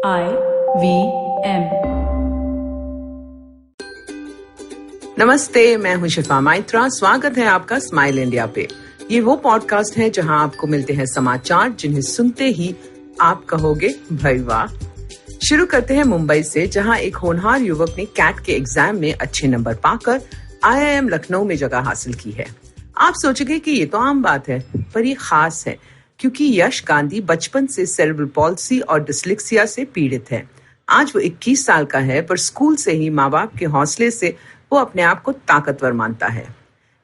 IVM। नमस्ते, मैं हूं शिफा माइत्रा। स्वागत है आपका स्माइल इंडिया पे। ये वो पॉडकास्ट है जहां आपको मिलते हैं समाचार जिन्हें सुनते ही आप कहोगे भाई वाह। शुरू करते हैं मुंबई से, जहां एक होनहार युवक ने कैट के एग्जाम में अच्छे नंबर पाकर IIM लखनऊ में जगह हासिल की है। आप सोचेंगे कि ये तो आम बात है, पर ये खास है क्योंकि यश गांधी बचपन से सेरेब्रल पॉल्सी और डिस्लेक्सिया से पीड़ित है। आज वो 21 साल का है, पर स्कूल से ही माँ बाप के हौसले से वो अपने आप को ताकतवर मानता है।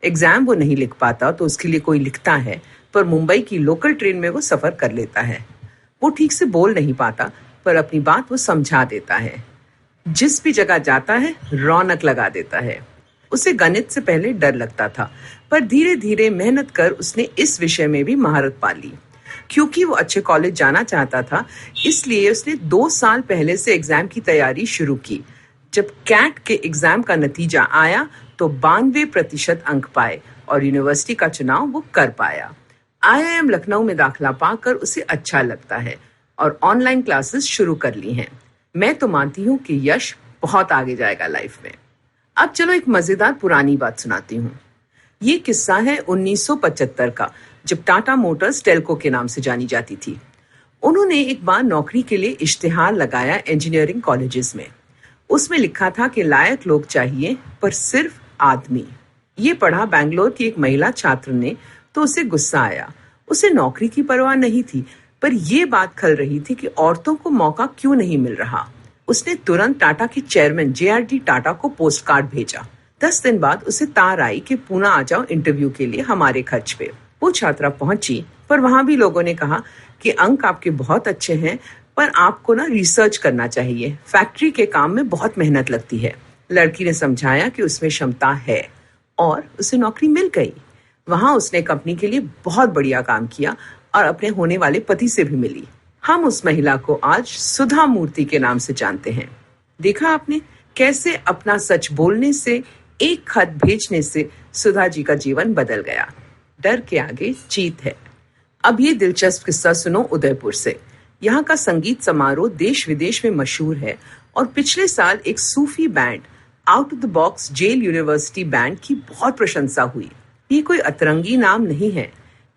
एग्जाम वो नहीं लिख पाता तो उसके लिए कोई लिखता है, पर मुंबई की लोकल ट्रेन में वो सफर कर लेता है। वो ठीक से बोल नहीं पाता, पर अपनी बात वो समझा देता है। जिस भी जगह जाता है रौनक लगा देता है। उसे गणित से पहले डर लगता था, पर धीरे धीरे मेहनत कर उसने इस विषय में भी महारत पा ली। क्योंकि वो अच्छे कॉलेज जाना चाहता था, इसलिए उसने 2 साल पहले से एग्जाम की तैयारी शुरू की। जब कैट के एग्जाम का नतीजा आया तो 92% अंक पाए और यूनिवर्सिटी का चुनाव वो कर पाया। IIM लखनऊ में दाखिला पाकर उसे अच्छा लगता है और ऑनलाइन क्लासेस शुरू कर ली हैं। मैं तो मानती हूँ कि यश बहुत आगे जाएगा लाइफ में। अब चलो एक मजेदार पुरानी बात सुनाती हूँ। ये किस्सा है 1975 का, जब टाटा मोटर्स टेल्को के नाम से जानी जाती थी। उन्होंने एक बार नौकरी के लिए इश्तिहार लगाया इंजीनियरिंग कॉलेजेस में। उसमें लिखा था कि लायक लोग चाहिए, पर सिर्फ आदमी। ये पढ़ा बैंगलोर की एक महिला छात्र ने तो उसे गुस्सा आया। उसे नौकरी की परवाह नहीं थी, पर यह बात खल रही थी कि औरतों को मौका क्यों नहीं मिल रहा। उसने तुरंत टाटा के चेयरमैन JRD टाटा को पोस्ट कार्ड भेजा। 10 दिन बाद उसे तार आई कि पूना आ जाओ इंटरव्यू के लिए हमारे खर्च पे। वो छात्रा पहुंची, पर वहां भी लोगों ने कहा कि अंक आपके बहुत अच्छे हैं, पर आपको रिसर्च करना चाहिए। फैक्ट्री के काम में बहुत मेहनत लगती है। लड़की ने समझाया कि उसमें क्षमता है और उसे नौकरी मिल गई। वहां उसने कंपनी के लिए बहुत बढ़िया काम किया और अपने होने वाले पति से भी मिली। हम उस महिला को आज सुधा मूर्ति के नाम से जानते हैं। देखा आपने कैसे अपना सच बोलने से, एक खत भेजने से सुधा जी का जीवन बदल गया। डर के आगे जीत है। अब ये दिलचस्प किस्सा सुनो उदयपुर से। यहाँ का संगीत समारोह देश विदेश में मशहूर है और पिछले साल एक सूफी band out of the box jail university band की बहुत प्रशंसा हुई। ये कोई अतरंगी नाम नहीं है।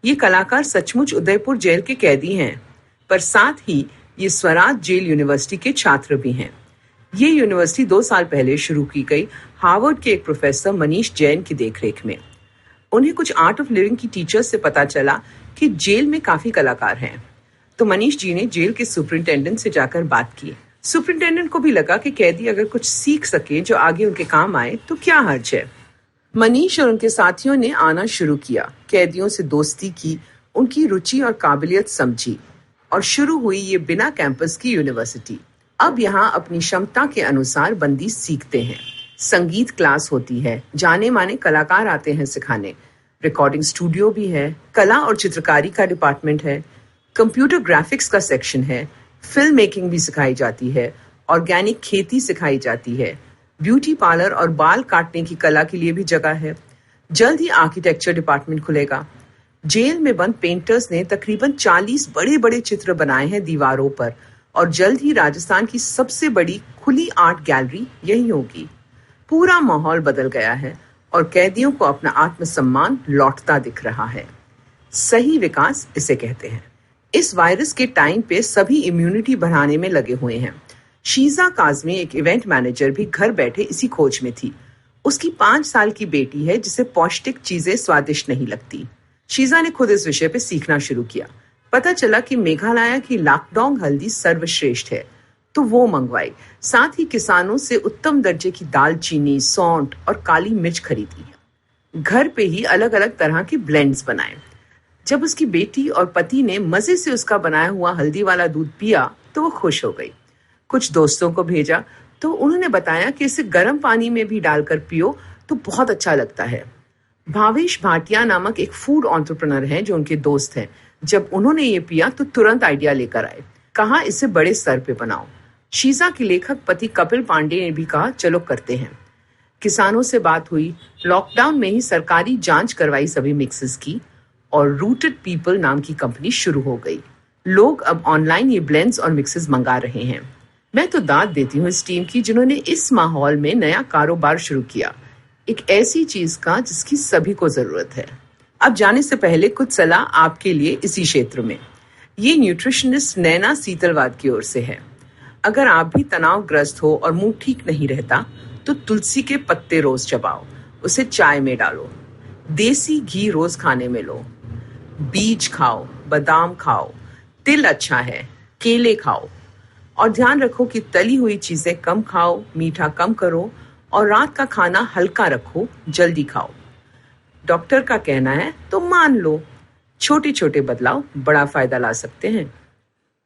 ये कलाकार सचमुच उदयपुर जेल के कैदी हैं, पर साथ ही ये स्वराज जेल यूनिवर्सिटी के छात्र भी हैं। ये यूनिवर्सिटी 2 साल पहले शुरू की गई हार्वर्ड के एक प्रोफेसर मनीष जैन की देखरेख में। उन्हें कुछ आर्ट ऑफ लिविंग की टीचर्स से पता चला कि जेल में काफी कलाकार हैं, तो मनीष जी ने जेल के सुपरिंटेंडेंट से जाकर बात की। सुपरिंटेंडेंट को भी लगा कि कैदी अगर कुछ सीख सके जो आगे उनके काम आए तो क्या हर्ज है। मनीष और उनके साथियों ने आना शुरू किया, कैदियों से दोस्ती की, उनकी रुचि और काबिलियत समझी और शुरू हुई ये बिना कैंपस की यूनिवर्सिटी। अब यहाँ अपनी क्षमता के अनुसार बंदी सीखते हैं। संगीत क्लास होती है, जाने माने कलाकार आते हैं सिखाने। रिकॉर्डिंग स्टूडियो भी है, कला और चित्रकारी का डिपार्टमेंट है, कंप्यूटर ग्राफिक्स का सेक्शन है, फिल्म मेकिंग भी सिखाई जाती है, ऑर्गेनिक खेती सिखाई जाती है, ब्यूटी पार्लर और बाल काटने की कला के लिए भी जगह है। जल्द ही आर्किटेक्चर डिपार्टमेंट खुलेगा। जेल में बंद पेंटर्स ने तकरीबन 40 बड़े बड़े चित्र बनाए हैं दीवारों पर और जल्द ही राजस्थान की सबसे बड़ी खुली आर्ट गैलरी यही होगी। पूरा माहौल बदल गया है और कैदियों को अपना आत्मसम्मान लौटता दिख रहा है। सही विकास इसे कहते हैं। इस वायरस के टाइम पे सभी इम्यूनिटी बढ़ाने में लगे हुए हैं। शीजा काजमी, एक इवेंट मैनेजर, भी घर बैठे इसी खोज में थी। उसकी 5 साल की बेटी है जिसे पौष्टिक चीजें स्वादिष्ट नहीं लगती। शीजा ने खुद इस विषय पे सीखना शुरू किया। पता चला कि मेघालय की लाकडोंग हल्दी सर्वश्रेष्ठ है, तो वो मंगवाई। साथ ही किसानों से उत्तम दर्जे की दालचीनी, सौंठ और काली मिर्च खरीदी। घर पे ही अलग अलग तरह के ब्लेंड्स बनाए। जब उसकी बेटी और पति ने मजे से उसका बनाया हुआ हल्दी वाला दूध पिया तो वो खुश हो गई। कुछ दोस्तों को भेजा तो उन्होंने बताया कि इसे गर्म पानी में भी डालकर पियो तो बहुत अच्छा लगता है। भावेश भाटिया नामक एक फूड एंटरप्रेन्योर हैं जो उनके दोस्त हैं। जब उन्होंने ये पिया तो तुरंत आइडिया लेकर आए, कहा इसे बड़े स्तर पे बनाओ। शीजा के लेखक पति कपिल पांडे ने भी कहा चलो करते हैं। किसानों से बात हुई। लॉकडाउन में ही सरकारी जांच करवाई सभी मिक्सेस की और रूटेड पीपल नाम की कंपनी शुरू हो गई। लोग अब ऑनलाइन ये ब्लेंड्स और मिक्सेस मंगा रहे हैं। मैं तो दाद देती हूँ इस टीम की जिन्होंने इस माहौल में नया कारोबार शुरू किया, एक ऐसी चीज का जिसकी सभी को जरूरत है। अब जाने से पहले कुछ सलाह आपके लिए इसी क्षेत्र में। ये न्यूट्रिशनिस्ट नैना सीतलवाद की ओर से है। अगर आप भी तनावग्रस्त हो और मुंह ठीक नहीं रहता तो तुलसी के पत्ते रोज चबाओ, उसे चाय में डालो, देसी घी रोज खाने में लो, बीज खाओ, बादाम खाओ, तिल अच्छा है, केले खाओ और ध्यान रखो कि तली हुई चीजें कम खाओ, मीठा कम करो और रात का खाना हल्का रखो, जल्दी खाओ। डॉक्टर का कहना है तो मान लो। छोटे छोटे बदलाव बड़ा फायदा ला सकते हैं।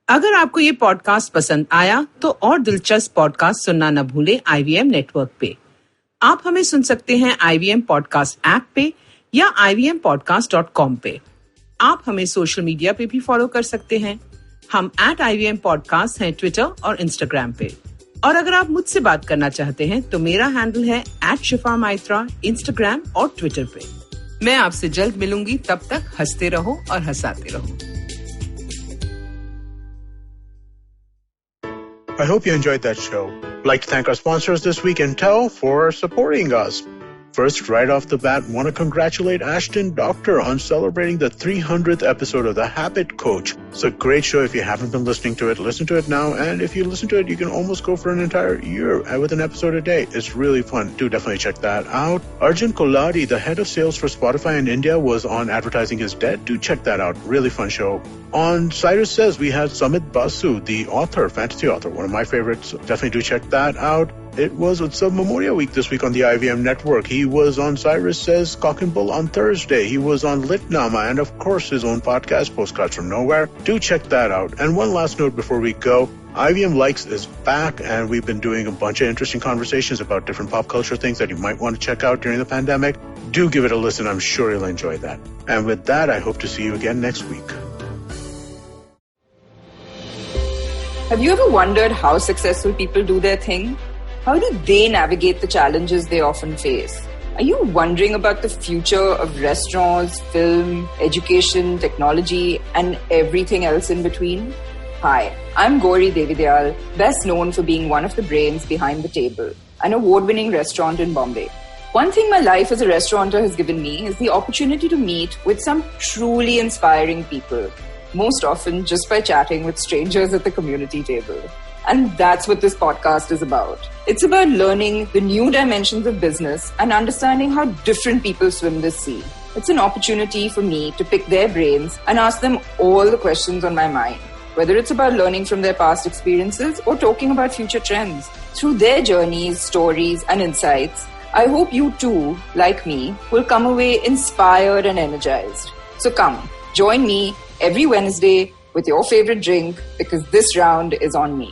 अगर आपको ये पॉडकास्ट पसंद आया तो और दिलचस्प पॉडकास्ट सुनना न भूलें IVM नेटवर्क पे। आप हमें सुन सकते हैं IVM पॉडकास्ट ऐप पे या ivmpodcast.com पे। आप हमें सोशल मीडिया पे भी फॉलो कर सकते हैं। हम @IVM पॉडकास्ट हैं ट्विटर और इंस्टाग्राम पे। और अगर आप मुझसे बात करना चाहते हैं तो मेरा हैंडल है @Shifa Maitra इंस्टाग्राम और ट्विटर पे। मैं आपसे जल्द मिलूंगी, तब तक हंसते रहो और हंसाते रहो। I hope you enjoyed that show. I'd like to thank our sponsors this week, Intel, for supporting us. First, right off the bat, want to congratulate Ashton Doctor on celebrating the 300th episode of The Habit Coach. It's a great show. If you haven't been listening to it, listen to it now. And if you listen to it, you can almost go for an entire year with an episode a day. It's really fun. Do definitely check that out. Arjun Koladi, the head of sales for Spotify in India, was on Advertising is Dead. Do check that out. Really fun show. On Cyrus Says, we had Sumit Basu, the author, fantasy author, one of my favorites. Definitely do check that out. It was Utsav Memorial Week this week on the IVM network. He was on Cyrus Says Cock and Bull on Thursday. He was on Litnama and, of course, his own podcast, Postcards from Nowhere. Do check that out. And one last note before we go. IVM Likes is back, and we've been doing a bunch of interesting conversations about different pop culture things that you might want to check out during the pandemic. Do give it a listen. I'm sure you'll enjoy that. And with that, I hope to see you again next week. Have you ever wondered how successful people do their thing? How do they navigate the challenges they often face? Are you wondering about the future of restaurants, film, education, technology, and everything else in between? Hi, I'm Gauri Devidayal, best known for being one of the brains behind The Table, an award-winning restaurant in Bombay. One thing my life as a restaurateur has given me is the opportunity to meet with some truly inspiring people, most often just by chatting with strangers at the community table. And that's what this podcast is about. It's about learning the new dimensions of business and understanding how different people swim this sea. It's an opportunity for me to pick their brains and ask them all the questions on my mind, whether it's about learning from their past experiences or talking about future trends. Through their journeys, stories, and insights, I hope you too, like me, will come away inspired and energized. So come, join me every Wednesday with your favorite drink because this round is on me.